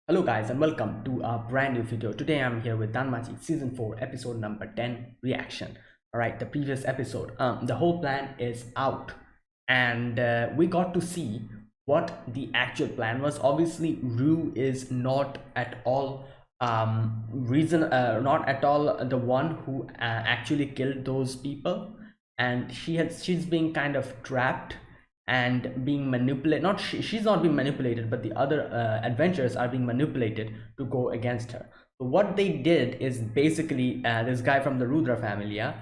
Hello guys and welcome to a brand new video. Today I'm here with Danmachi Season 4 episode number 10 reaction. Alright, the previous episode, the whole plan is out and we got to see what the actual plan was. Obviously Rue is not at all not at all the one who actually killed those people, and she's being kind of trapped and being manipulated. Not she's not being manipulated, but the other adventurers are being manipulated to go against her. So what they did is basically this guy from the Rudra family, yeah,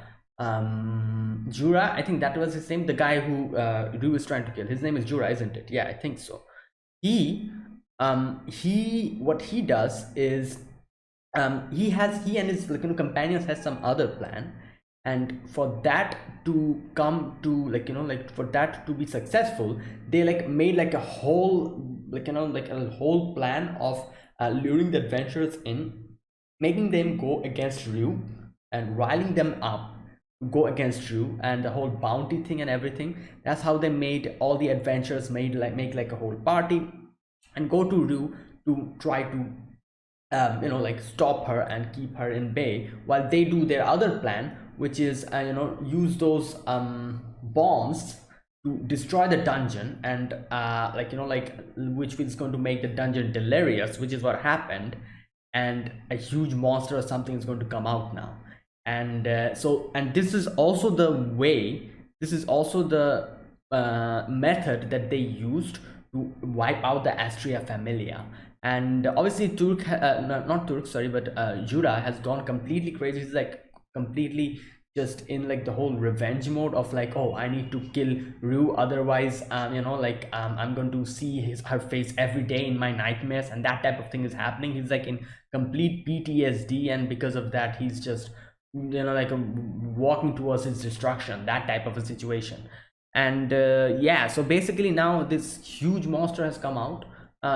Jura, I think that was his name, the guy who Ryu is trying to kill. His name is Jura, isn't it? Yeah, I think so. He what he does is he and his companions has some other plan, and for that to come to for that to be successful, they made like a whole like a whole plan of luring the adventurers in, making them go against Ryu and riling them up to go against Ryu, and the whole bounty thing and everything. That's how they made all the adventurers make like a whole party and go to Ryu to try to like stop her and keep her in bay, while they do their other plan, which is use those bombs to destroy the dungeon, and which is going to make the dungeon delirious, which is what happened, and a huge monster or something is going to come out now. And and this is also the way, this is also the method that they used to wipe out the Astria Familia. And obviously Turk, not Turk, sorry, but Jura has gone completely crazy. He's like completely just in like the whole revenge mode of like, oh, I need to kill Rue, otherwise I'm going to see her face every day in my nightmares, and that type of thing is happening. He's like in complete PTSD, and because of that he's just walking towards his destruction, that type of a situation. And yeah, so basically now this huge monster has come out.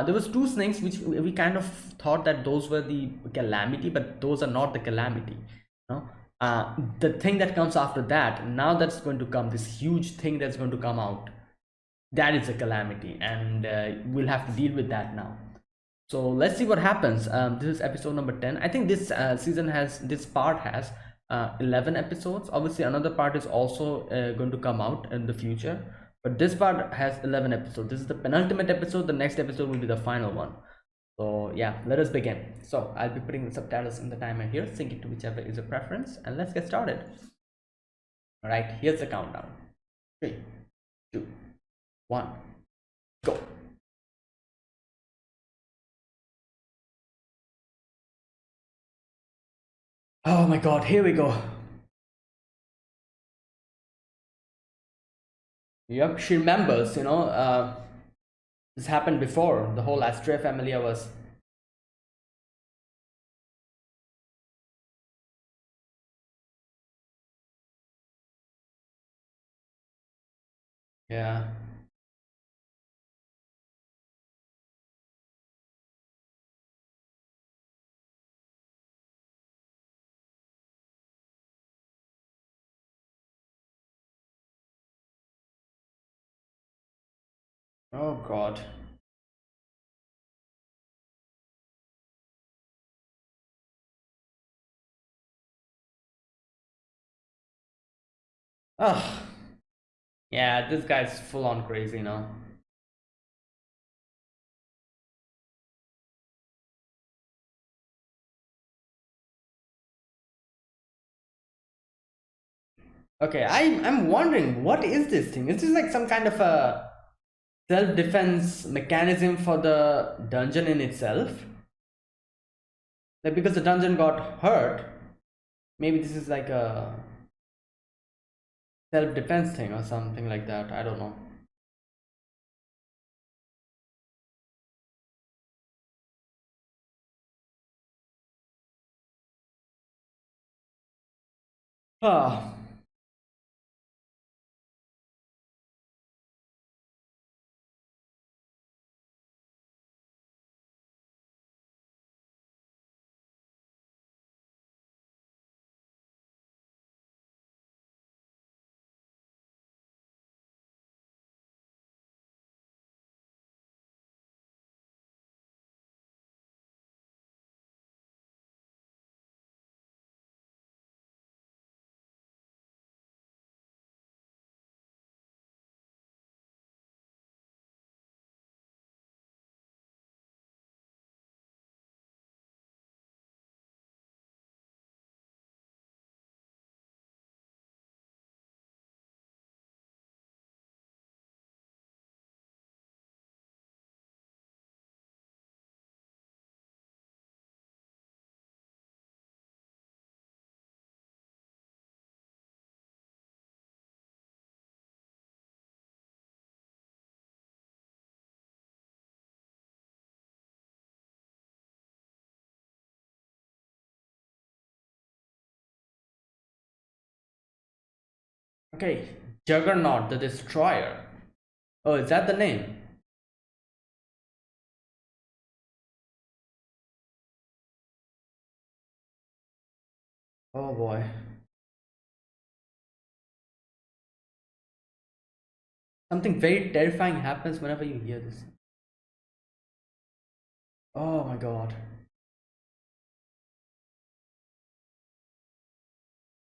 There was two snakes which we kind of thought that those were the calamity, but those are not the calamity. No, the thing that comes after that, now that's going to come, this huge thing that's going to come out, that is a calamity, and we'll have to deal with that now. So let's see what happens. This is episode number 10. I think this this part has 11 episodes. Obviously another part is also going to come out in the future, but this part has 11 episodes. This is the penultimate episode. The next episode will be the final one. So yeah, let us begin. So I'll be putting the subtitles in the timer here, sync it to whichever is your preference, and let's get started. All right, here's the countdown. 3, 2, 1, go. Oh my god, here we go. Yep, she remembers, this happened before. The whole Astrea Familia was. Yeah. Oh god. Ugh. Yeah, this guy's full on crazy now. Okay, I'm wondering, what is this thing? Is this like some kind of a self-defense mechanism for the dungeon in itself? Like because the dungeon got hurt, maybe this is like a self-defense thing or something like that. I don't know. Ah. Okay, Juggernaut the Destroyer. Oh, is that the name? Oh boy. Something very terrifying happens whenever you hear this. Oh my god.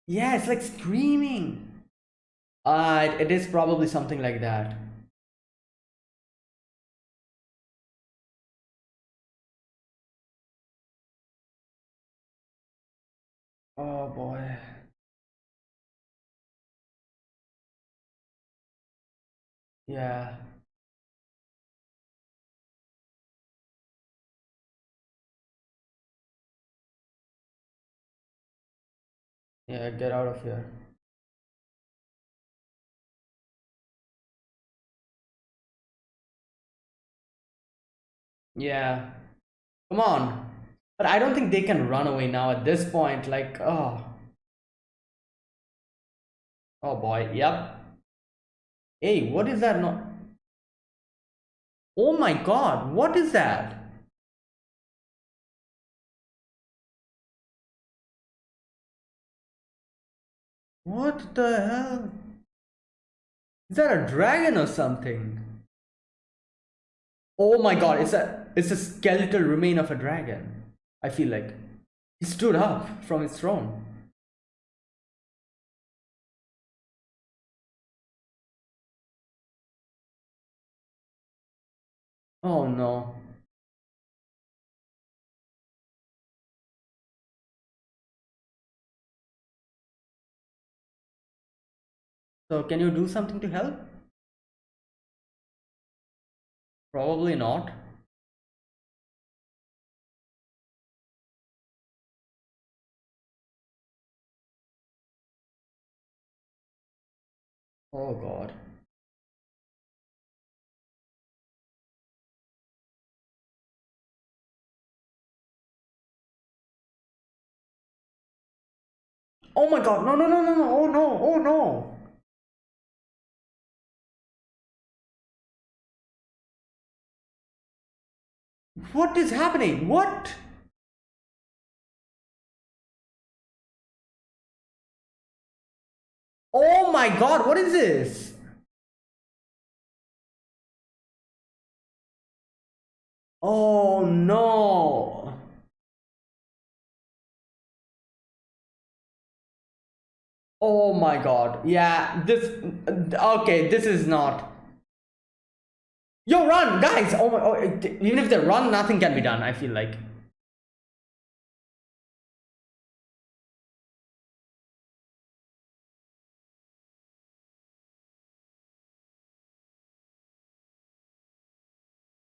Yeah, it's like screaming. It is probably something like that. Oh boy. Yeah. Yeah, get out of here. Yeah. Come on. But I don't think they can run away now at this point. Like, oh. Oh boy. Yep. Hey, what is that? No. Oh my god. What is that? What the hell? Is that a dragon or something? Oh my god, it's a skeletal remain of a dragon. I feel like he stood up from his throne. Oh no. So can you do something to help? Probably not. Oh god. Oh my god. No, no, no, no, no. Oh no. Oh no. What is happening? What? Oh my god. What is this? Oh no. Oh my god. Yeah, this. Okay, this is not. Yo, run, guys! Oh my. Oh, even if they run, nothing can be done, I feel like.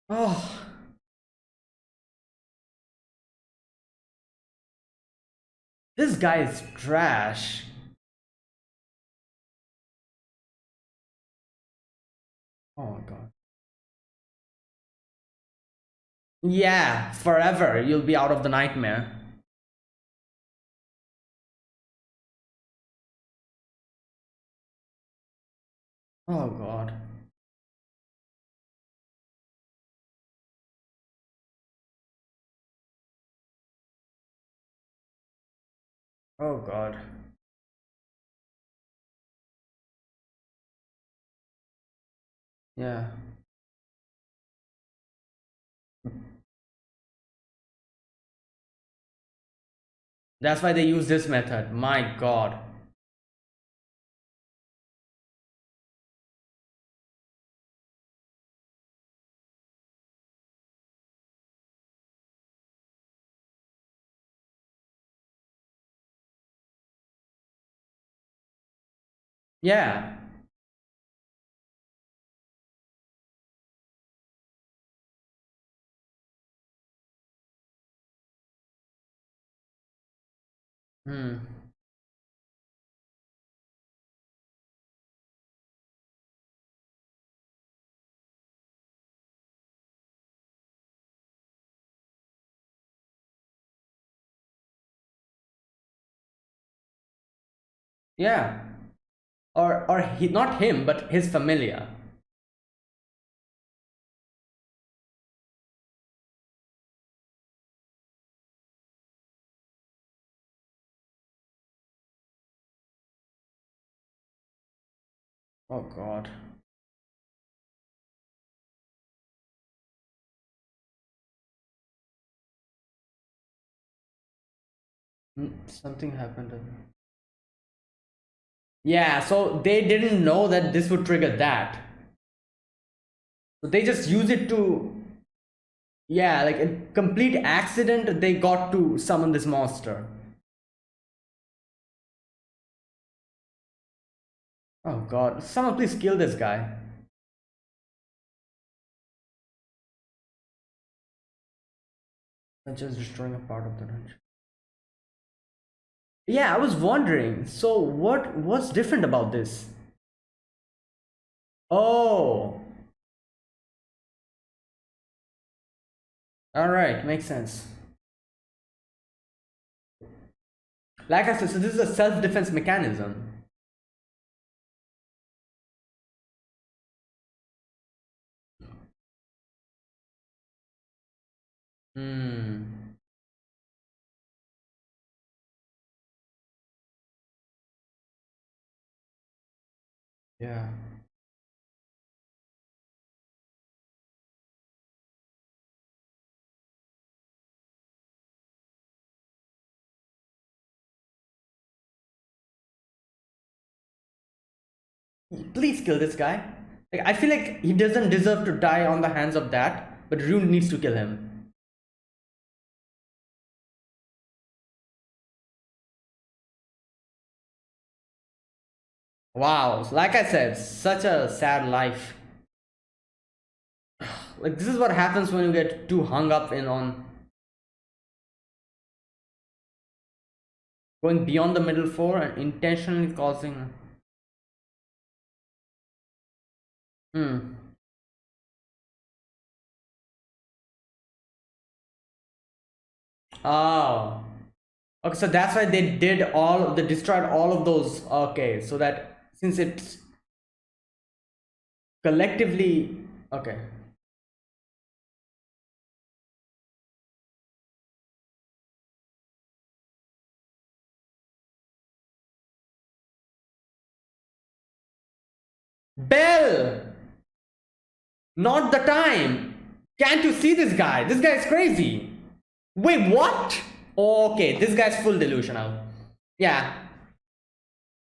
Oh, this guy is trash. Oh my god. Yeah, forever. You'll be out of the nightmare. Oh god. Oh god. Yeah. That's why they use this method. My god. Yeah. Hmm. Yeah. or he, not him, but his familiar. Oh God. Something happened to them. Yeah, so they didn't know that this would trigger that. So they just use it to, yeah, like a complete accident, they got to summon this monster. Oh God, someone please kill this guy. I'm just destroying a part of the dungeon. Yeah, I was wondering. So what's different about this? Oh, all right, makes sense. Like I said, so this is a self-defense mechanism. Hmm. Yeah. Please kill this guy. Like I feel like he doesn't deserve to die on the hands of that, but Rune needs to kill him. Wow, like I said, such a sad life. Like this is what happens when you get too hung up in on going beyond the middle four and intentionally causing. Hmm. Oh. Okay, so that's why they destroyed all of those. Okay, so that since it's collectively. Okay. Bell! Not the time! Can't you see this guy? This guy is crazy. Wait, what? Okay, this guy's full delusional. Yeah.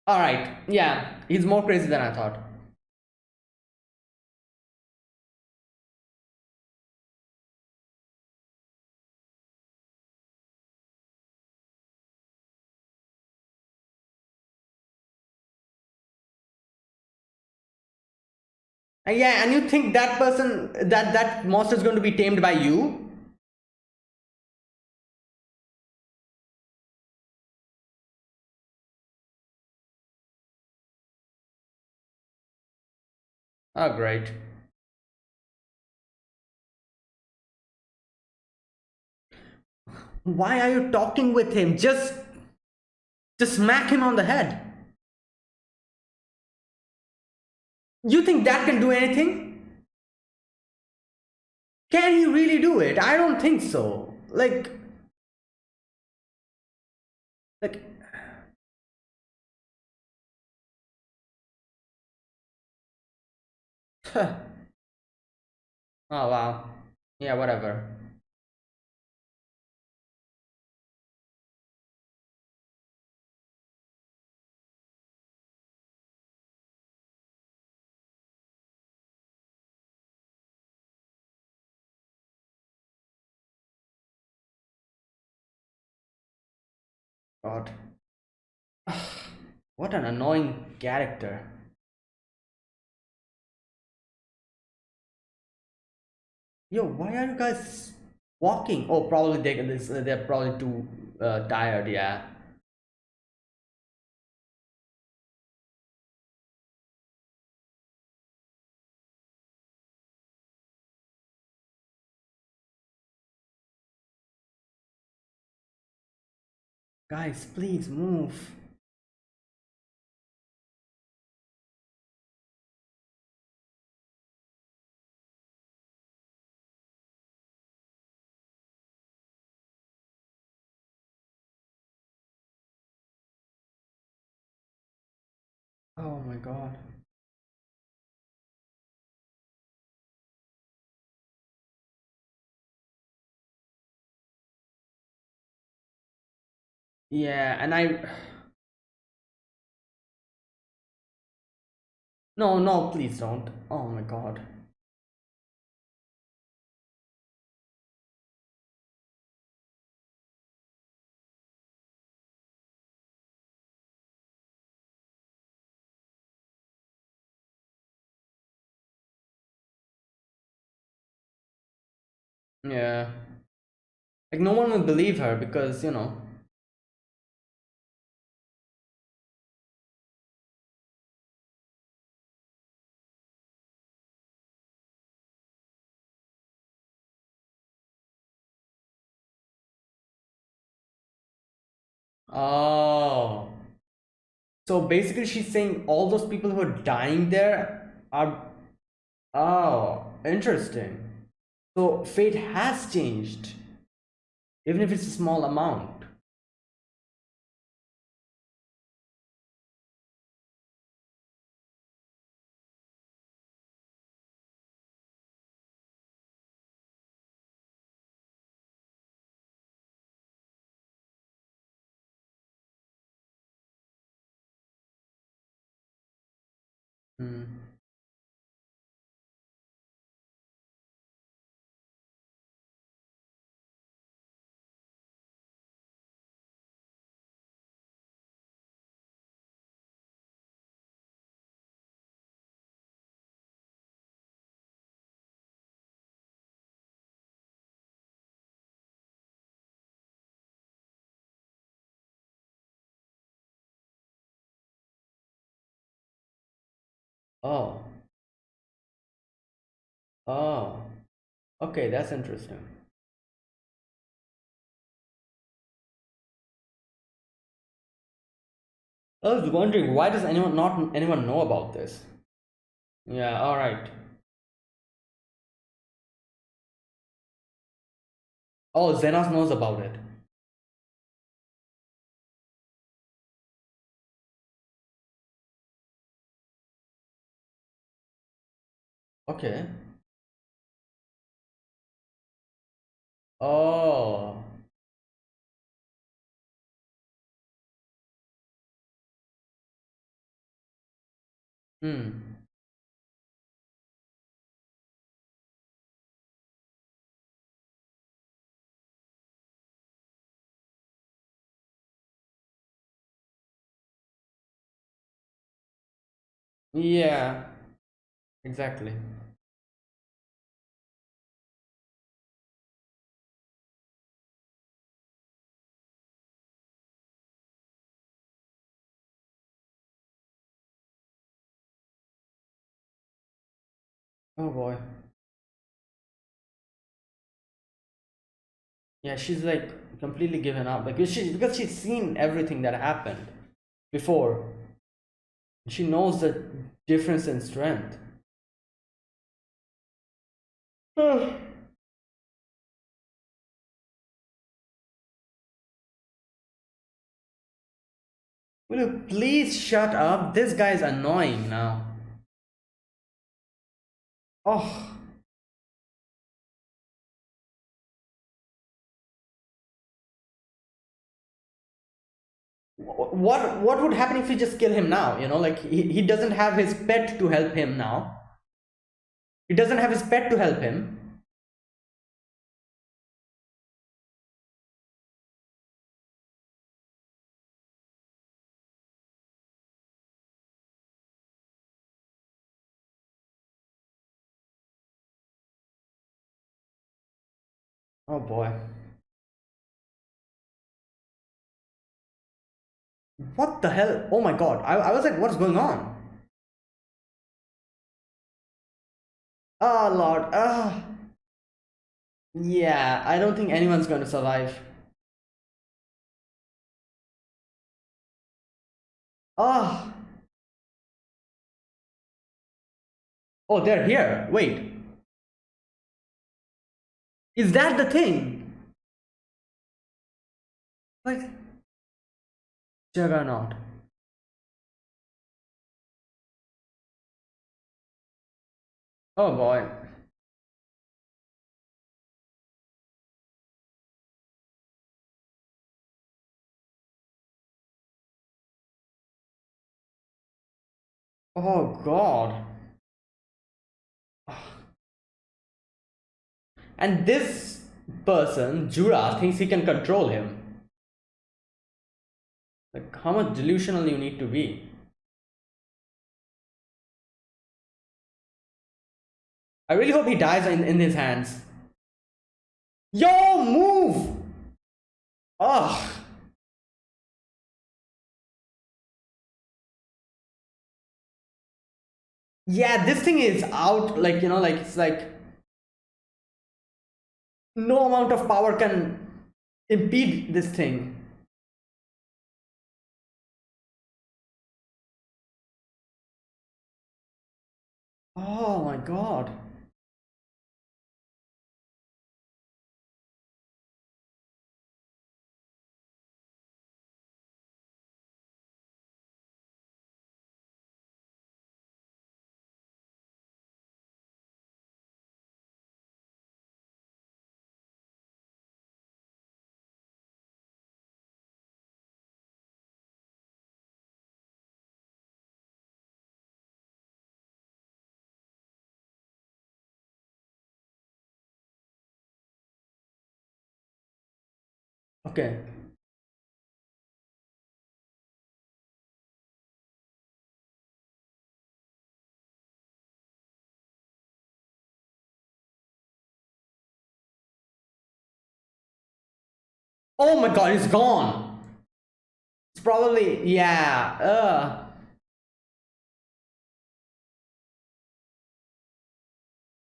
Alright. Yeah. He's more crazy than I thought. And yeah, and you think that person, that monster is going to be tamed by you? Oh, great. Why are you talking with him? Just smack him on the head. You think that can do anything? Can he really do it? I don't think so. Like, oh wow. Yeah, whatever. God. What an annoying character. Yo, why are you guys walking? Oh, probably they're probably too tired. Yeah. Guys, please move. Oh my god. Yeah, and I. No, no, please don't. Oh my god. Yeah. Like, no one will believe her because, you know. Oh. So basically, she's saying all those people who are dying there are. Oh, interesting. So fate has changed, even if it's a small amount. Hmm. Oh. Oh. Okay, that's interesting. I was wondering why does anyone know about this? Yeah, all right. Oh, Xenos knows about it. Okay. Oh. Hmm. Yeah, exactly. Oh boy. Yeah, she's like completely given up because she's seen everything that happened before. She knows the difference in strength. Will you please shut up? This guy's annoying now. Oh, what would happen if we just kill him now? You know, like he doesn't have his pet to help him now. He doesn't have his pet to help him. Oh boy. What the hell? Oh my god. I was like, what's going on? Oh lord. Yeah, I don't think anyone's going to survive. Oh, oh, they're here. Wait, is that the thing? Like, Juggernaut. Oh boy. Oh god. And this person, Jura, thinks he can control him. Like, how much delusional you need to be? I really hope he dies in his hands. Yo, move! Ugh. Yeah, this thing is out, like, like, it's like no amount of power can impede this thing. Oh my god. Okay. Oh my god, it's gone. It's probably, yeah.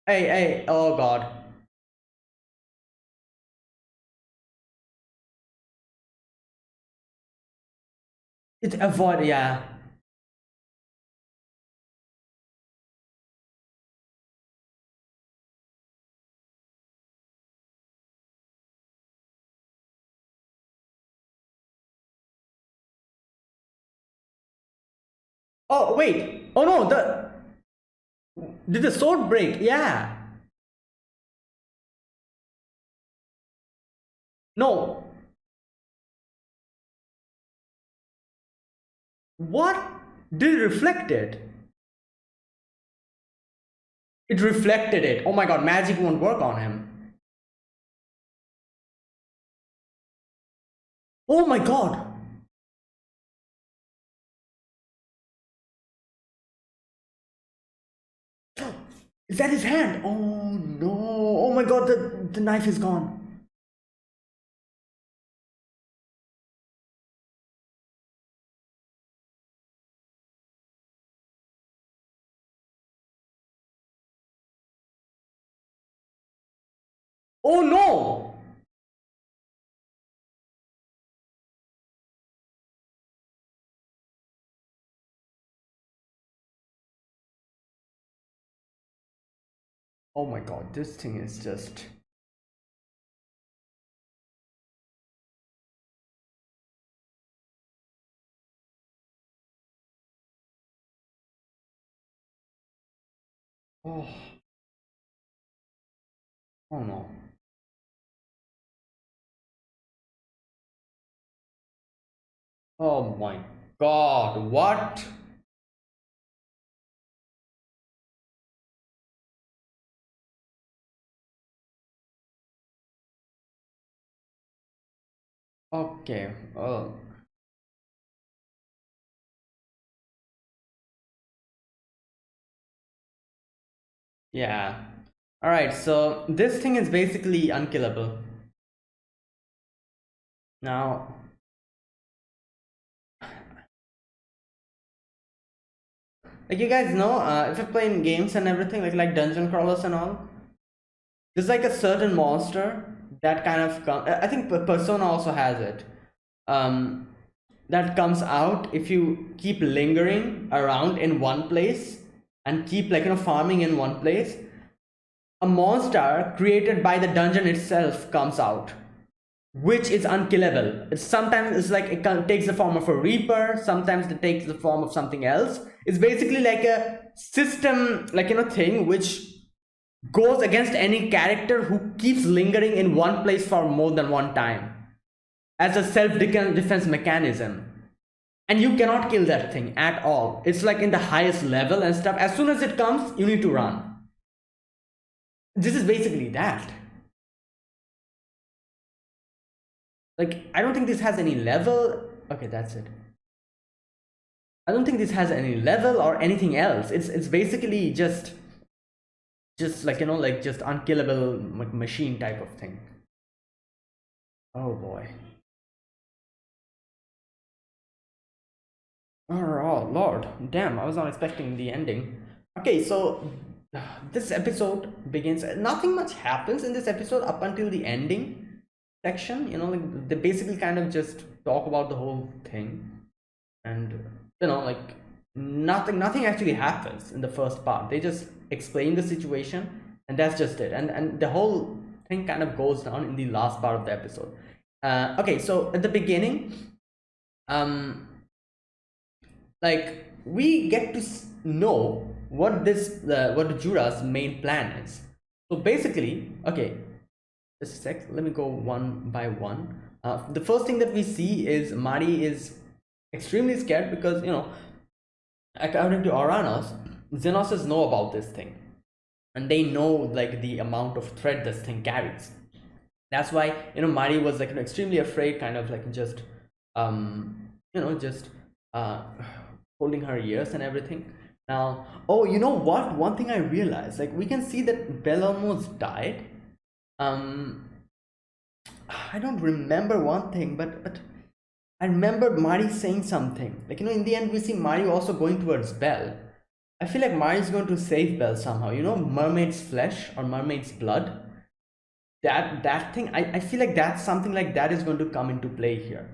Hey, hey, oh god. It's avoid, yeah. Oh, wait. Oh no, did the sword break? Yeah. No. What? Did it reflect it? It reflected it. Oh my god, magic won't work on him. Oh my god. Is that his hand? Oh no. Oh my god, the knife is gone. Oh no. Oh my god, this thing is just. Oh, oh no. Oh my god, what? Okay. Oh. Yeah. Alright, so this thing is basically unkillable. Now, like you guys know, if you're playing games and everything, like dungeon crawlers and all, there's like a certain monster that kind of I think Persona also has it. Um, that comes out if you keep lingering around in one place and keep like farming in one place. A monster created by the dungeon itself comes out, which is unkillable. Sometimes it's like takes the form of a reaper, sometimes it takes the form of something else. It's basically like a system, like thing which goes against any character who keeps lingering in one place for more than one time as a self-defense mechanism. And you cannot kill that thing at all. It's like in the highest level and stuff. As soon as it comes, you need to run. This is basically that. Like, I don't think this has any level. Okay, that's it. I don't think this has any level or anything else. It's basically just like, like just unkillable machine type of thing. Oh boy. Oh Lord, damn, I was not expecting the ending. Okay, so this episode begins. Nothing much happens in this episode up until the ending section. Like they basically kind of just talk about the whole thing, and like nothing actually happens in the first part. They just explain the situation, and that's just it. And the whole thing kind of goes down in the last part of the episode. Okay, so at the beginning, like we get to know what Jura's main plan is. So basically, okay, just a sec, let me go one by one. The first thing that we see is Mari is extremely scared because, according to Oranos, Xenoses know about this thing, and they know like the amount of threat this thing carries. That's why Mari was like extremely afraid, kind of like just holding her ears and everything. Now, oh, you know what? One thing I realized, like we can see that Belle almost died. I don't remember one thing, but I remember Mari saying something. Like, in the end we see Mari also going towards Belle. I feel like Mari is going to save Belle somehow. Mermaid's flesh or mermaid's blood. That thing, I feel like that's something like that is going to come into play here.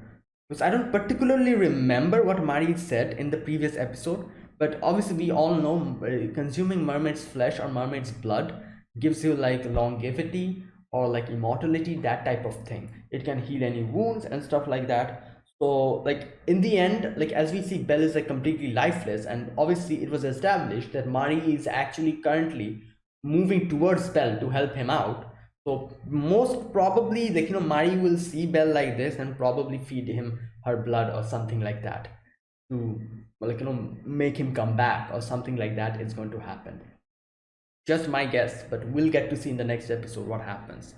Because I don't particularly remember what Mari said in the previous episode, but obviously we all know consuming mermaid's flesh or mermaid's blood gives you like longevity or like immortality, that type of thing. It can heal any wounds and stuff like that. So like in the end, like as we see, Belle is like completely lifeless, and obviously it was established that Mari is actually currently moving towards Belle to help him out. So most probably, like Mari will see Belle like this and probably feed him her blood or something like that to like make him come back or something like that is going to happen. Just my guess, but we'll get to see in the next episode what happens.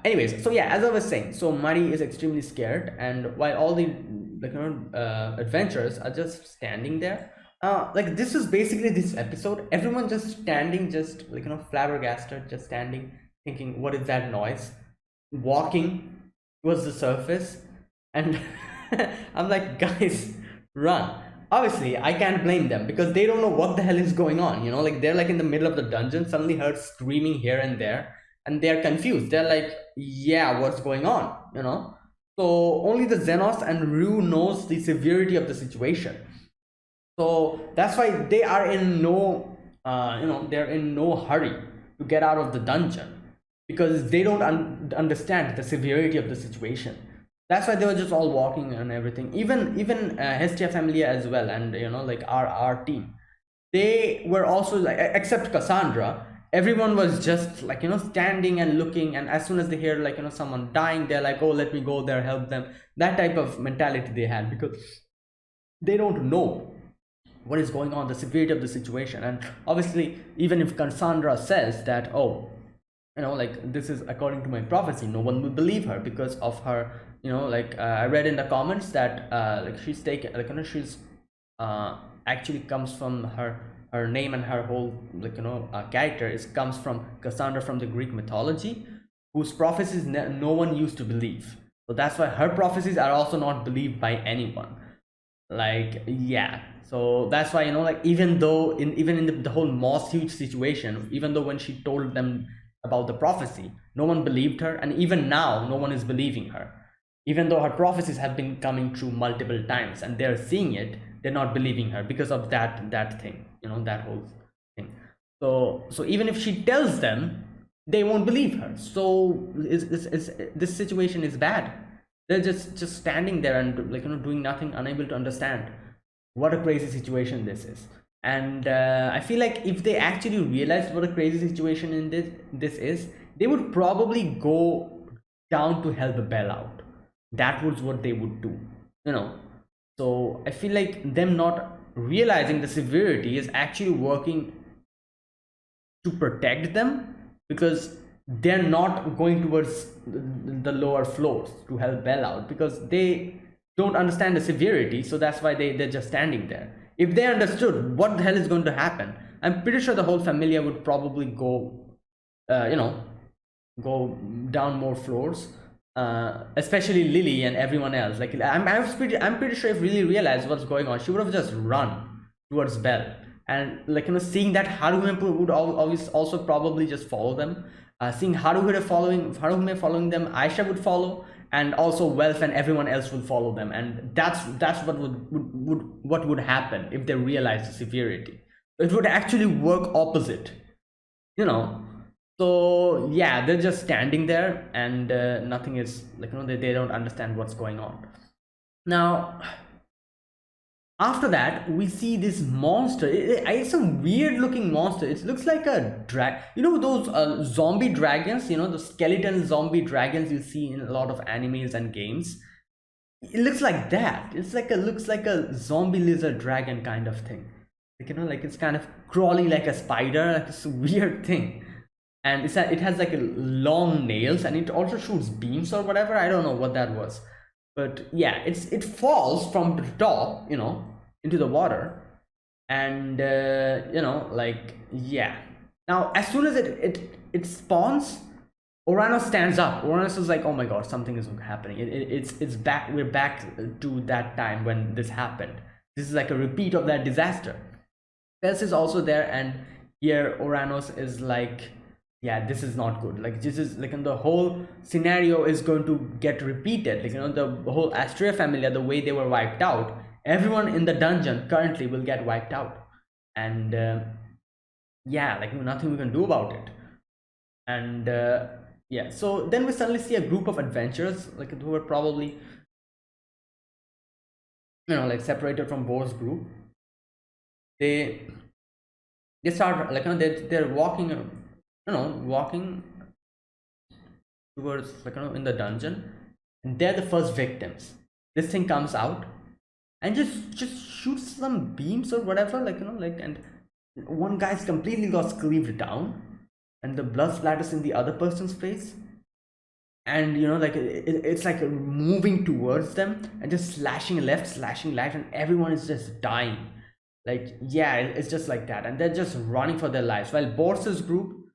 Anyways, so yeah, as I was saying, so Mari is extremely scared, and while all the adventurers are just standing there, like this is basically this episode, everyone just standing, just like flabbergasted, just standing thinking, what is that noise, walking towards the surface. And I'm like, guys, run. Obviously I can't blame them because they don't know what the hell is going on, like they're like in the middle of the dungeon, suddenly heard screaming here and there, and they're confused. They're like, yeah, what's going on, so only the Xenos and Rue knows the severity of the situation. So that's why they are in no they're in no hurry to get out of the dungeon, because they don't understand the severity of the situation. That's why they were just all walking and everything. Even Hestia Familia as well, and like our team, they were also like, except Cassandra, everyone was just like standing and looking, and as soon as they hear like someone dying, they're like, oh, let me go there, help them. That type of mentality they had, because they don't know what is going on, the severity of the situation. And obviously, even if Cassandra says that, oh, like this is according to my prophecy, no one will believe her because of her, I read in the comments that like she's taken, like she's actually comes from her name, and her whole like character comes from Cassandra from the Greek mythology, whose prophecies no one used to believe. So that's why her prophecies are also not believed by anyone. Like, yeah, so that's why like even though in the whole Moss huge situation, even though when she told them about the prophecy, no one believed her, and even now no one is believing her, even though her prophecies have been coming true multiple times and they're seeing it, they're not believing her because of that thing, that whole thing. So even if she tells them, they won't believe her. So this situation is bad. They're just standing there and like doing nothing, unable to understand what a crazy situation this is. And I feel like if they actually realized what a crazy situation in this is, they would probably go down to help Bell out. That was what they would do, you know. So I feel like them not realizing the severity is actually working to protect them, because they're not going towards the lower floors to help Bell out, because they don't understand the severity. So that's why they're just standing there. If they understood what the hell is going to happen, I'm pretty sure the whole familia would probably go, you know, go down more floors, especially Lily and everyone else. Like I'm pretty sure if Lily realized what's going on, she would have just run towards Bell. And like, you know, seeing that Haruhime would always also probably just follow them. Seeing Haruhime following them, Aisha would follow, and also Welf and everyone else would follow them. And that's what would happen if they realized the severity. It would actually work opposite, you know. So yeah, they're just standing there, and nothing is like, you know, they don't understand what's going on. Now after that, we see this monster. It's a weird looking monster. It looks like a drag, you know, those zombie dragons, you know, the skeleton zombie dragons you see in a lot of animes and games. It looks like that. It's like a looks like a zombie lizard dragon kind of thing, like, you know, like it's kind of crawling like a spider, like this weird thing. And it has like a long nails, and it also shoots beams or whatever. I don't know what that was, but yeah, it falls from the top, you know, into the water. And you know, like, yeah. Now as soon as it spawns, Uranus stands up. Uranus is like, oh my god, something is happening. It's back. We're back to that time when this happened. This is like a repeat of that disaster. Pels is also there, and here Uranus is like, yeah, this is not good. Like, this is like, in the whole scenario is going to get repeated. Like, you know, the whole Astrea family, the way they were wiped out, everyone in the dungeon currently will get wiped out. And yeah, like, nothing we can do about it. And yeah, so then we suddenly see a group of adventurers, like, who were probably, you know, like, separated from Boar's group. They start, like, you know, they're walking, you know, walking towards, like, you know, in the dungeon, and they're the first victims. This thing comes out and just shoots some beams or whatever, like, you know, like, and one guy's completely got cleaved down, and the blood splatters in the other person's face. And you know, like, it's like moving towards them and just slashing left, slashing right, and everyone is just dying. Like, yeah, it's just like that, and they're just running for their lives, while Bors's group,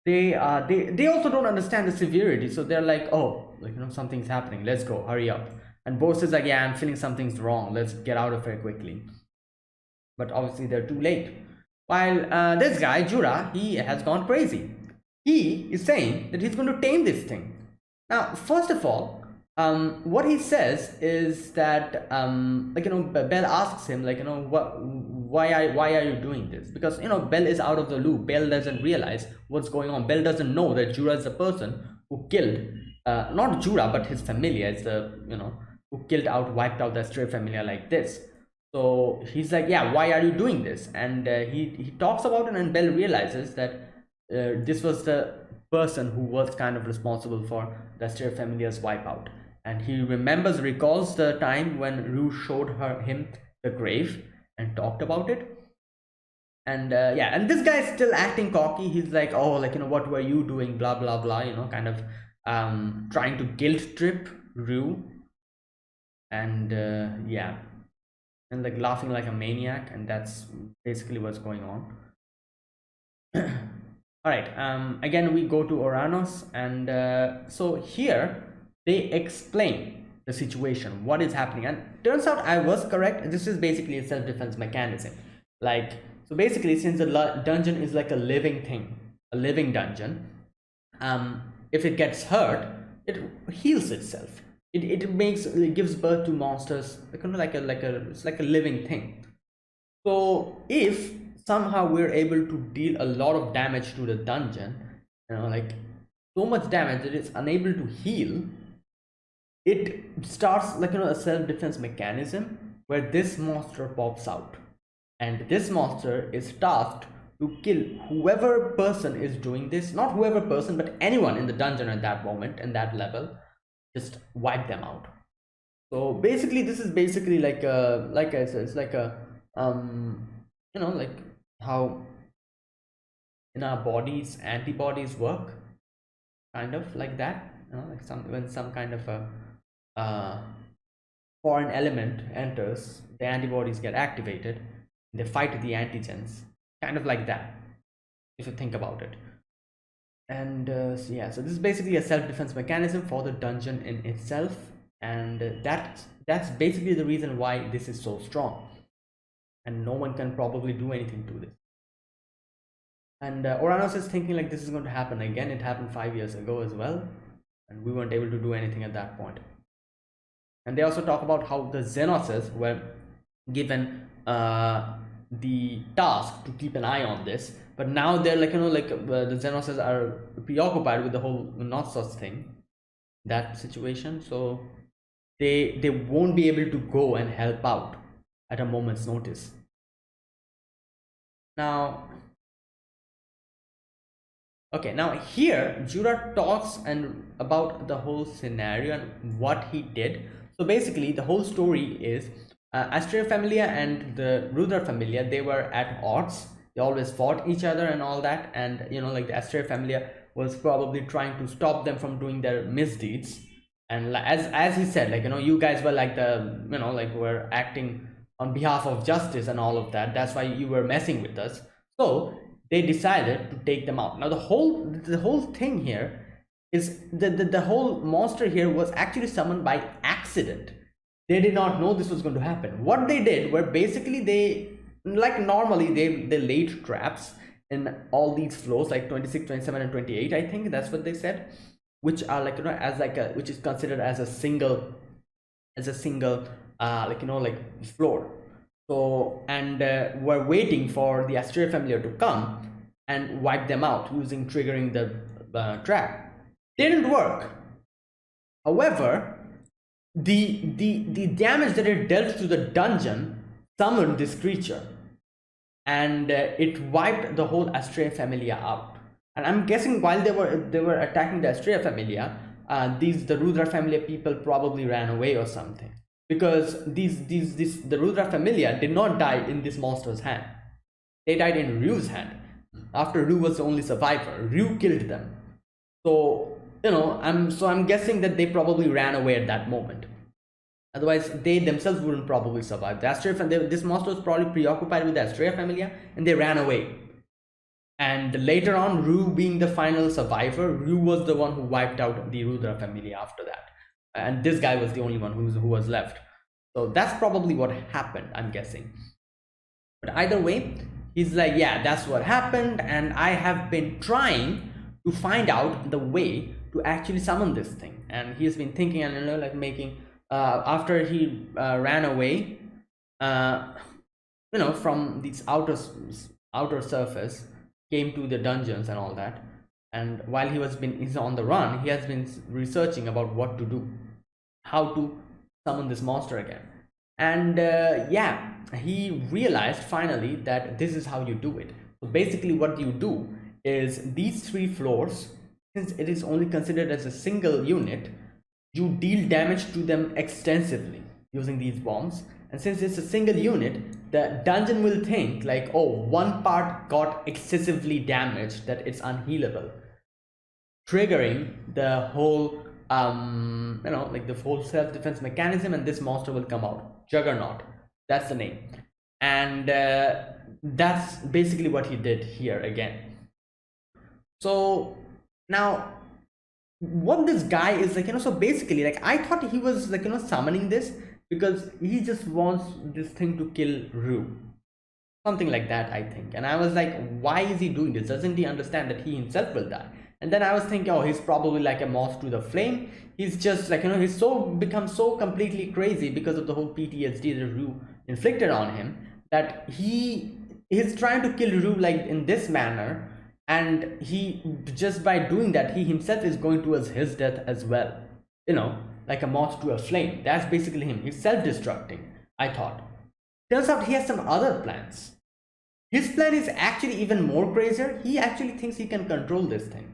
they also don't understand the severity, so they're like, oh, like, you know, something's happening, let's go, hurry up. And Bors is like, yeah, I'm feeling something's wrong, let's get out of here quickly. But obviously they're too late. While this guy Jura, he has gone crazy. He is saying that he's going to tame this thing. Now, first of all, what he says is that, like, you know, Bell asks him, like, you know, why are you doing this? Because, you know, Bell is out of the loop. Bell doesn't realize what's going on. Bell doesn't know that Jura is the person who killed, not Jura, but his familia is the, you know, who wiped out the stray familia like this. So he's like, yeah, why are you doing this? And he talks about it, and Bell realizes that this was the person who was kind of responsible for the stray familia's wipeout. And he recalls the time when Rue showed him the grave and talked about it. And yeah, and this guy is still acting cocky. He's like, oh, like, you know, what were you doing, blah blah blah, you know, kind of trying to guilt trip Rue. And yeah, and like laughing like a maniac, and that's basically what's going on. All right, again we go to Oranos, and so here they explain the situation, what is happening, and turns out I was correct. This is basically a self-defense mechanism. Like, so basically, since the dungeon is like a living thing, a living dungeon, if it gets hurt, it heals itself. It gives birth to monsters, kind of it's like a living thing. So if somehow we're able to deal a lot of damage to the dungeon, you know, like so much damage that it's unable to heal, it starts, like, you know, a self-defense mechanism where this monster pops out. and this monster is tasked to kill whoever person is doing this, not whoever person, but anyone in the dungeon at that moment, in that level, just wipe them out. So basically this is basically like I said, it's like a like how in our bodies antibodies work, kind of like that, like when some kind of a uh, foreign element enters, the antibodies get activated, they fight the antigens, kind of like that, if you think about it. And so yeah, so this is basically a self-defense mechanism for the dungeon in itself, and that's basically the reason why this is so strong, and no one can probably do anything to this. And Oranos is thinking like this is going to happen again. It happened 5 years ago as well, and we weren't able to do anything at that point. And they also talk about how the Xenoses were given the task to keep an eye on this, but now they're like the Xenoses are preoccupied with the whole Noxus thing, that situation, so they won't be able to go and help out at a moment's notice. Now okay, now here Jura talks and about the whole scenario and what he did. So basically the whole story is Astrea Familia and the Rudra Familia, they were at odds. They always fought each other and all that, and like the Astrea Familia was probably trying to stop them from doing their misdeeds. And as he said, like you guys were like the like were acting on behalf of justice and all of that. That's why you were messing with us. So they decided to take them out. Now the whole thing here is the whole monster here was actually summoned by accident. They did not know this was going to happen. What they did were basically they, like normally they laid traps in all these floors, like 26, 27 and 28, I think that's what they said, which are like as like a, which is considered as a single like floor. So and we're waiting for the Astrea Familia to come and wipe them out using triggering the trap. Didn't work. However, the damage that it dealt to the dungeon summoned this creature, and it wiped the whole Astrea Familia out. And I'm guessing while they were attacking the Astrea Familia, the Rudra Familia people probably ran away or something, because the Rudra Familia did not die in this monster's hand. They died in Ryu's hand. After Ryu was the only survivor, Ryu killed them. So I'm guessing that they probably ran away at that moment. Otherwise, they themselves wouldn't probably survive. The Astrea Familia, this monster was probably preoccupied with the Astrea Familia, and they ran away. And later on, Ryu being the final survivor, Ryu was the one who wiped out the Rudra Familia after that, and this guy was the only one who was left. So that's probably what happened, I'm guessing. But either way, he's like, yeah, that's what happened, and I have been trying to find out the way to actually summon this thing. And he's been thinking and like making after he ran away from these outer surface, came to the dungeons and all that, and while he's on the run, he has been researching about what to do, how to summon this monster again. And yeah, he realized finally that this is how you do it. So basically what you do is these 3 floors, since it is only considered as a single unit, you deal damage to them extensively using these bombs. And since it's a single unit, the dungeon will think like, oh, one part got excessively damaged, that it's unhealable, triggering the whole like the whole self-defense mechanism, and this monster will come out. Juggernaut, that's the name. And that's basically what he did here again. So now what this guy is like, so basically, like, I thought he was like summoning this because he just wants this thing to kill Ryu, something like that, I think. And I was like, why is he doing this? Doesn't he understand that he himself will die? And then I was thinking, oh, he's probably like a moth to the flame. He's just like, he's become so completely crazy because of the whole PTSD that Ryu inflicted on him, that he's trying to kill Ryu like in this manner, and he, just by doing that, he himself is going towards his death as well, like a moth to a flame. That's basically him. He's self-destructing, I thought. Turns out he has some other plans. His plan is actually even more crazier. He actually thinks he can control this thing.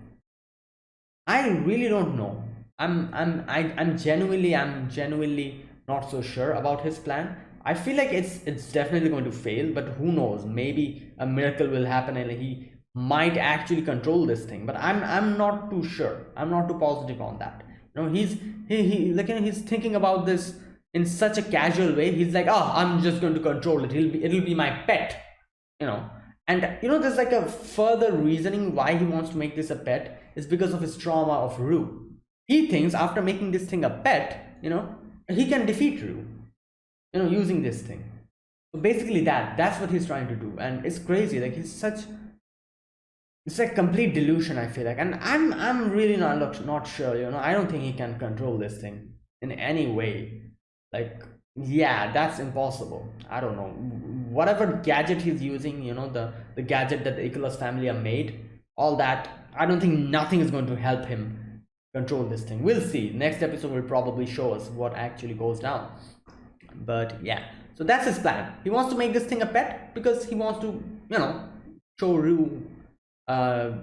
I really don't know. I'm genuinely not so sure about his plan. I feel like it's definitely going to fail, but who knows? Maybe a miracle will happen and he might actually control this thing. But I'm not too sure. I'm not too positive on that. He like he's thinking about this in such a casual way. He's like, oh, I'm just going to control it. It'll be my pet, you know. And there's like a further reasoning why he wants to make this a pet is because of his trauma of Rue. He thinks after making this thing a pet, he can defeat Rue, using this thing. So basically that's what he's trying to do. And it's crazy. Like it's like complete delusion, I feel like. And I'm really not sure, I don't think he can control this thing in any way. Like, yeah, that's impossible. I don't know. Whatever gadget he's using, the gadget that the Icarus family have made, all that, I don't think nothing is going to help him control this thing. We'll see. Next episode will probably show us what actually goes down. But yeah, so that's his plan. He wants to make this thing a pet because he wants to, show Ryu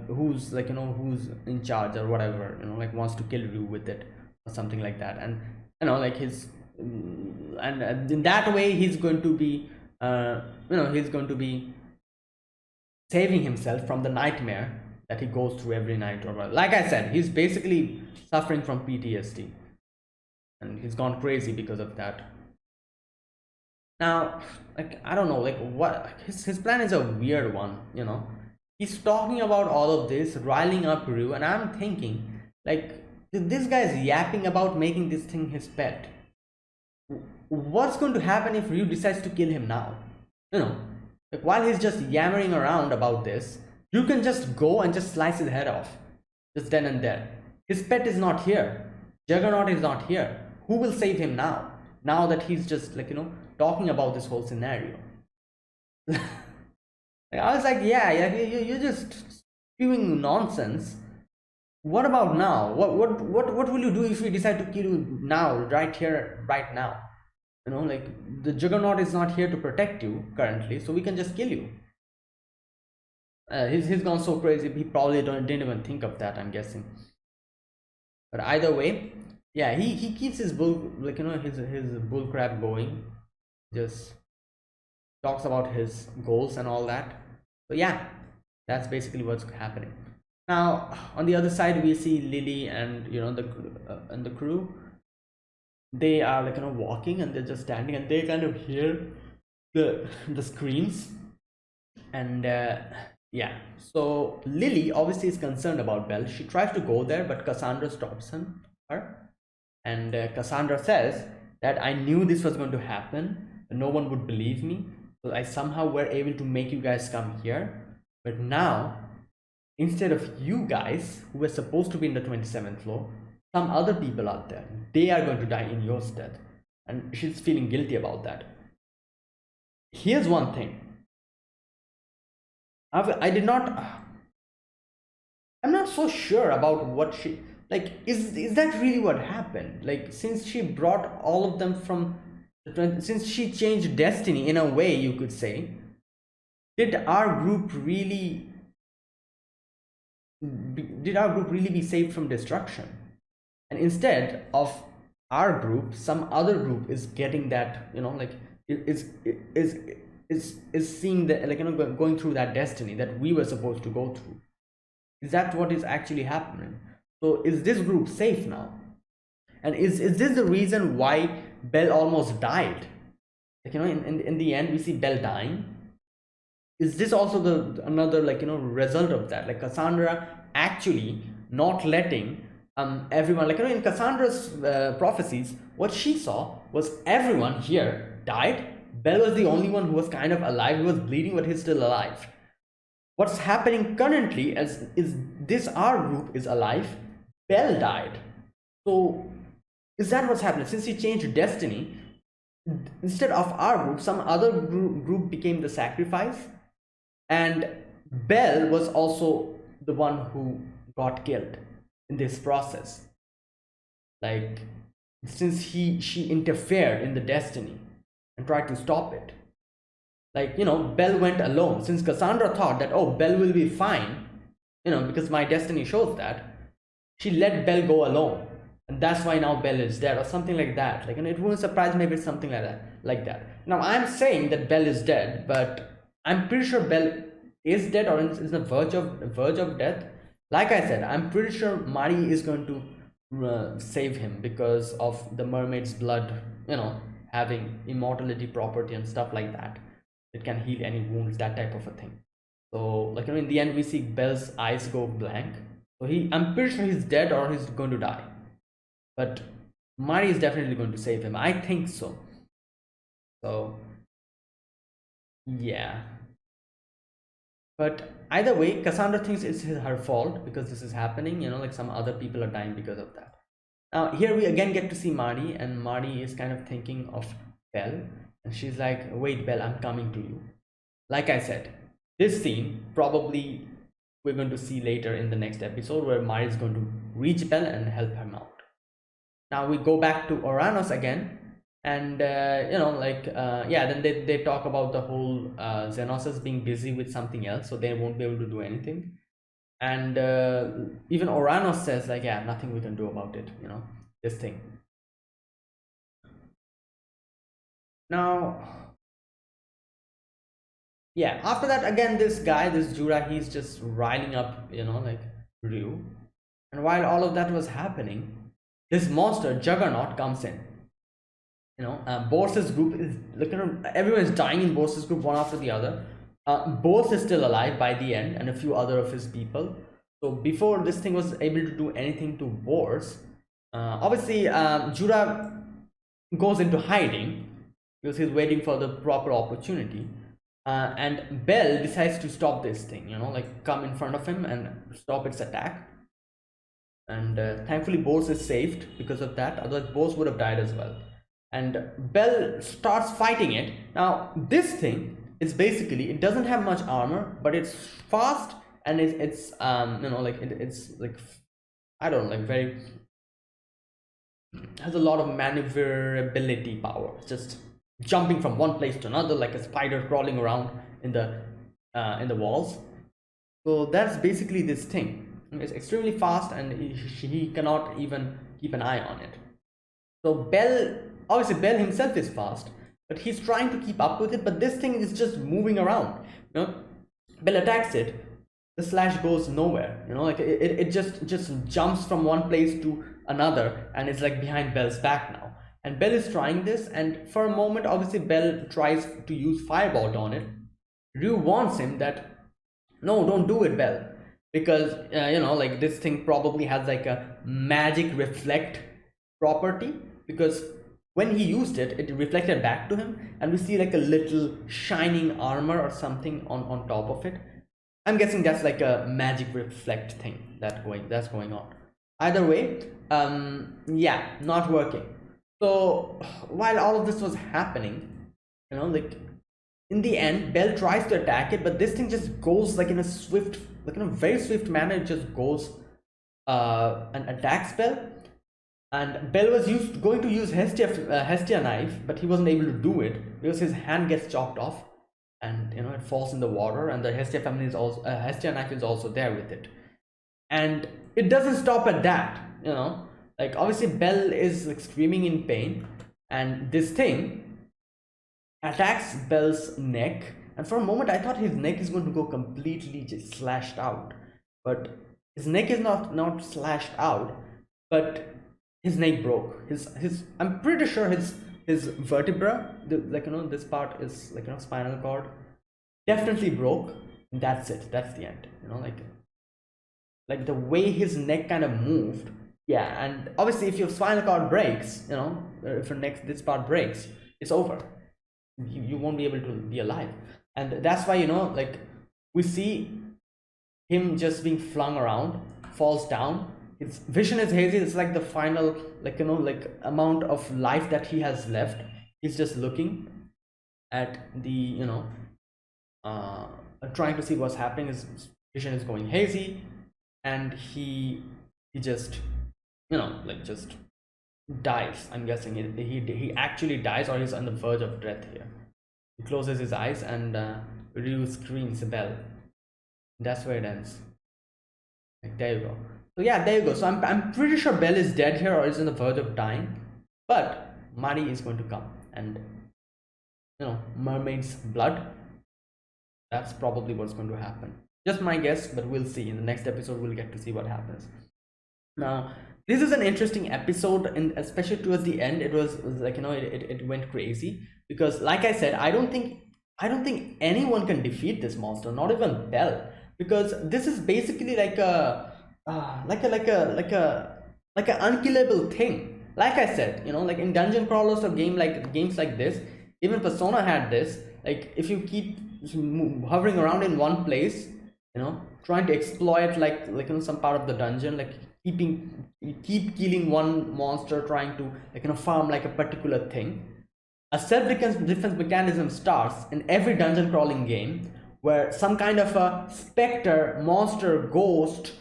who's like, who's in charge or whatever, like wants to kill Ryu with it or something like that. And like his and in that way he's going to be he's going to be saving himself from the nightmare that he goes through every night. Or like I said, he's basically suffering from PTSD and he's gone crazy because of that. Now, like, I don't know, like, what his plan is a weird one. He's talking about all of this, riling up Ryu, and I'm thinking, like, this guy is yapping about making this thing his pet. What's going to happen if Ryu decides to kill him now? Like, while he's just yammering around about this, you can just go and just slice his head off, just then and there. His pet is not here. Juggernaut is not here. Who will save him now? Now that he's just, like, talking about this whole scenario. I was like, yeah, you're just spewing nonsense. What about now? What will you do if we decide to kill you now, right here, right now? Like, the Juggernaut is not here to protect you currently, so we can just kill you. He's gone so crazy, he probably didn't even think of that, I'm guessing. But either way, yeah, he keeps his bull, like, his bull crap going. Just talks about his goals and all that. So yeah, that's basically what's happening. Now on the other side we see Lily and the crew. They are like walking and they're just standing and they kind of hear the screams. And yeah, so Lily obviously is concerned about Belle. She tries to go there, but Cassandra stops her. And Cassandra says that I knew this was going to happen. No one would believe me, so I somehow were able to make you guys come here. But now, instead of you guys who were supposed to be in the 27th floor, some other people out there, they are going to die in your stead. And she's feeling guilty about that. Here's one thing. I'm not so sure about what she, like, is that really what happened? Like, since she brought all of them from since she changed destiny in a way, you could say, did our group really be saved from destruction? And instead of our group, some other group is getting that, like, is seeing the, like, going through that destiny that we were supposed to go through. Is that what is actually happening? So is this group safe now? And is this the reason why Belle almost died? Like, in the end we see Belle dying. Is this also another, like, result of that? Like, Cassandra actually not letting everyone, like, in Cassandra's prophecies, what she saw was everyone here died. Belle was the only one who was kind of alive. He was bleeding, but he's still alive. What's happening currently is this our group is alive. Belle died. So is that what's happening? Since he changed destiny, instead of our group, some other group became the sacrifice, and Belle was also the one who got killed in this process. Like, since she interfered in the destiny and tried to stop it. Like, Belle went alone, since Cassandra thought that, oh, Belle will be fine, because my destiny shows that. She let Belle go alone, and that's why now Belle is dead, or something like that. Like, and it wouldn't surprise me if it's something like that. Now, I'm saying that Belle is dead, but I'm pretty sure Belle is dead, or is the verge of death. Like I said, I'm pretty sure Mari is going to save him because of the mermaid's blood, having immortality property and stuff like that. It can heal any wounds, that type of a thing. So, like, in the end, we see Belle's eyes go blank. So I'm pretty sure he's dead or he's going to die. But Mari is definitely going to save him. I think so. So, yeah. But either way, Cassandra thinks it's her fault because this is happening. Like, some other people are dying because of that. Now, here we again get to see Mari, and Mari is kind of thinking of Belle. And she's like, wait, Belle, I'm coming to you. Like I said, this scene probably we're going to see later in the next episode, where Mari is going to reach Belle and help him out. Now we go back to Oranos again, and then they talk about the whole Xenoses being busy with something else, so they won't be able to do anything. And even Oranos says, like, yeah, nothing we can do about it, this thing. Now, yeah, after that, again, this guy, this Jura, he's just riling up, like, Ryu. And while all of that was happening, this monster, Juggernaut, comes in. Bors's group is, like, everyone's dying in Bors's group, one after the other. Bors is still alive by the end, and a few other of his people. So before this thing was able to do anything to Bors, obviously, Jura goes into hiding because he's waiting for the proper opportunity. And Belle decides to stop this thing, like, come in front of him and stop its attack. And thankfully, Bors is saved because of that. Otherwise, Bors would have died as well. And Belle starts fighting it. Now, this thing is basically, it doesn't have much armor, but it's fast, and it's like, I don't know, like, very, has a lot of maneuverability power. It's just jumping from one place to another like a spider crawling around in the walls. So that's basically this thing. It's extremely fast, and he cannot even keep an eye on it. So obviously Belle himself is fast, but he's trying to keep up with it, but this thing is just moving around. Belle attacks it, the slash goes nowhere, like, it just jumps from one place to another, and it's like behind Belle's back now. And Belle is trying this, and for a moment, obviously, Belle tries to use Firebolt on it. Ryu warns him that, no, don't do it, Belle, because, like, this thing probably has, like, a magic reflect property, because when he used it, it reflected back to him, and we see, like, a little shining armor or something on top of it. I'm guessing that's like a magic reflect thing that's going on. Either way, yeah, not working. So while all of this was happening, like, in the end, Belle tries to attack it, but this thing just goes, like, in a very swift manner. It just goes and attacks Belle. And Belle was going to use Hestia knife, but he wasn't able to do it because his hand gets chopped off, and it falls in the water. And the Hestia family is also Hestia knife is also there with it, and it doesn't stop at that. Like, obviously, Belle is, like, screaming in pain, and this thing attacks Belle's neck. And for a moment, I thought his neck is going to go completely just slashed out, but his neck is not slashed out, but his neck broke. I'm pretty sure his vertebra, this part is, like, spinal cord, definitely broke. And that's it. That's the end. Like the way his neck kind of moved. Yeah, and obviously, if your spinal cord breaks, if this part breaks, it's over. You won't be able to be alive. And that's why, like, we see him just being flung around, falls down. His vision is hazy. It's like the final, like, amount of life that he has left. He's just looking at the, trying to see what's happening. His vision is going hazy, and he just, just dies. I'm guessing he actually dies, or he's on the verge of death here. He closes his eyes and Ryu screams Bell. That's where it ends. Like, there you go. So yeah, there you go. So I'm pretty sure Bell is dead here or is on the verge of dying. But Mari is going to come and, mermaid's blood. That's probably what's going to happen. Just my guess, but we'll see. In the next episode, we'll get to see what happens. Now, this is an interesting episode, and especially towards the end, it was like, it went crazy because, like I said, I don't think anyone can defeat this monster, not even Bell, because this is basically like a unkillable thing. Like I said, like in dungeon crawlers or games like this, even Persona had this. Like if you keep hovering around in one place, trying to exploit some part of the dungeon, like keep killing one monster, trying to farm like a particular thing. A self-defense mechanism starts in every dungeon crawling game where some kind of a specter, monster, ghost,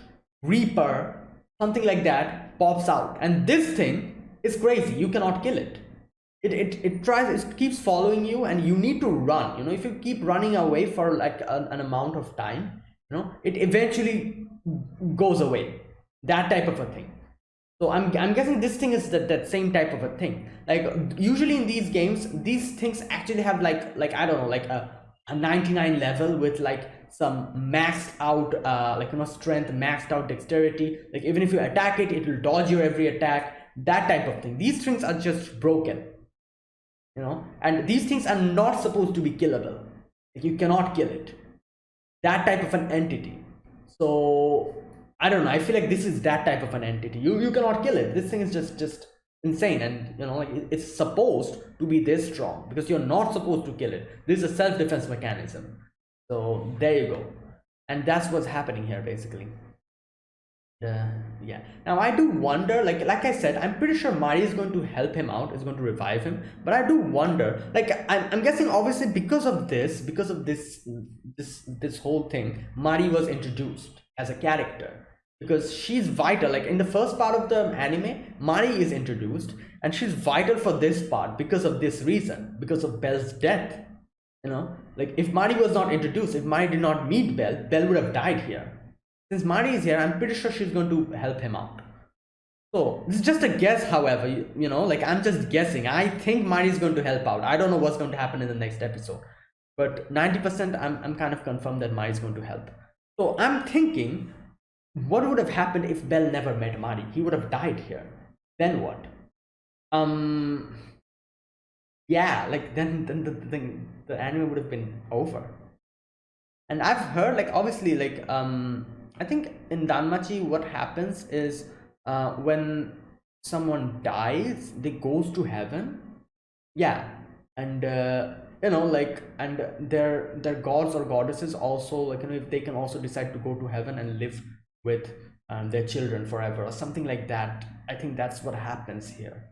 reaper, something like that pops out, and this thing is crazy. You cannot kill it. It keeps following you, and you need to run. If you keep running away for like an amount of time, it eventually goes away. That type of a thing. So I'm guessing this thing is that same type of a thing. Like usually in these games, these things actually have like I don't know, like a 99 level with like some maxed out strength, maxed out dexterity. Like even if you attack it, it will dodge your every attack. That type of thing. These things are just broken. And these things are not supposed to be killable. Like you cannot kill it. That type of an entity. So I don't know, I feel like this is that type of an entity. You cannot kill it. This thing is just insane, and like it's supposed to be this strong because you're not supposed to kill it. This is a self-defense mechanism. So there you go. And that's what's happening here basically. Yeah, now I do wonder, like I said, I'm pretty sure Mari is going to help him out, is going to revive him, but I do wonder, like I'm guessing obviously because of this whole thing, Mari was introduced as a character because she's vital. Like in the first part of the anime, Mari is introduced and she's vital for this part because of this reason, because of Bell's death. Like if Mari was not introduced, if Mari did not meet Bell would have died here. Since Mari is here, I'm pretty sure she's going to help him out. So this is just a guess, however, like I'm just guessing. I think Mari is going to help out. I don't know what's going to happen in the next episode, but 90% I'm kind of confirmed that Mari is going to help. So I'm thinking, what would have happened if Bell never met Mari? He would have died here. Then what? Yeah, like then the anime would have been over. And I've heard, like obviously, like I think in Danmachi what happens is when someone dies, they goes to heaven. Yeah, and like, and their gods or goddesses also, like if they can also decide to go to heaven and live with their children forever or something like that. I think that's what happens here.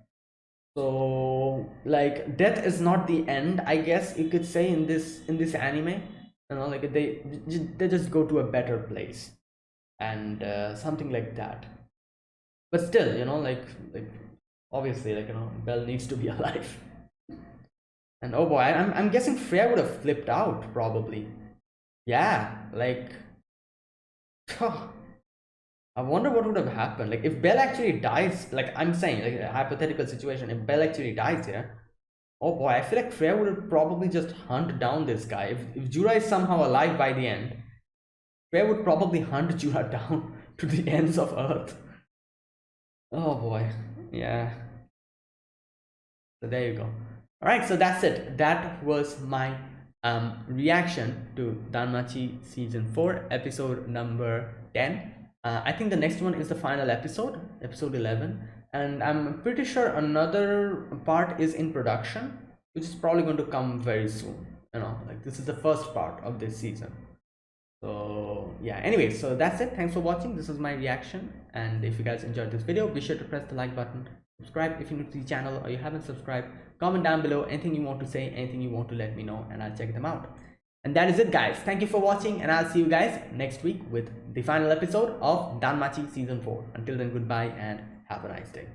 So like death is not the end, I guess you could say, in this anime. Like they just go to a better place and something like that. But still, like obviously, like Bell needs to be alive. And oh boy, I'm guessing Freya would have flipped out probably. Yeah, like I wonder what would have happened. Like if Bell actually dies, like I'm saying, like a hypothetical situation, if Bell actually dies here, oh boy, I feel like Freya would probably just hunt down this guy. If Jura is somehow alive by the end, Freya would probably hunt Jura down to the ends of Earth. Oh boy, yeah. So there you go. Alright, so that's it. That was my reaction to Danmachi Season 4, episode number 10. I think the next one is the final episode, episode 11. And I'm pretty sure another part is in production, which is probably going to come very soon. Like this is the first part of this season. So yeah, anyway, so that's it. Thanks for watching. This is my reaction, and if you guys enjoyed this video, be sure to press the like button, subscribe if you're new to the channel or you haven't subscribed, comment down below anything you want to say, anything you want to let me know, and I'll check them out. And that is it, guys. Thank you for watching, and I'll see you guys next week with the final episode of Danmachi Season 4. Until then, goodbye and have a nice day.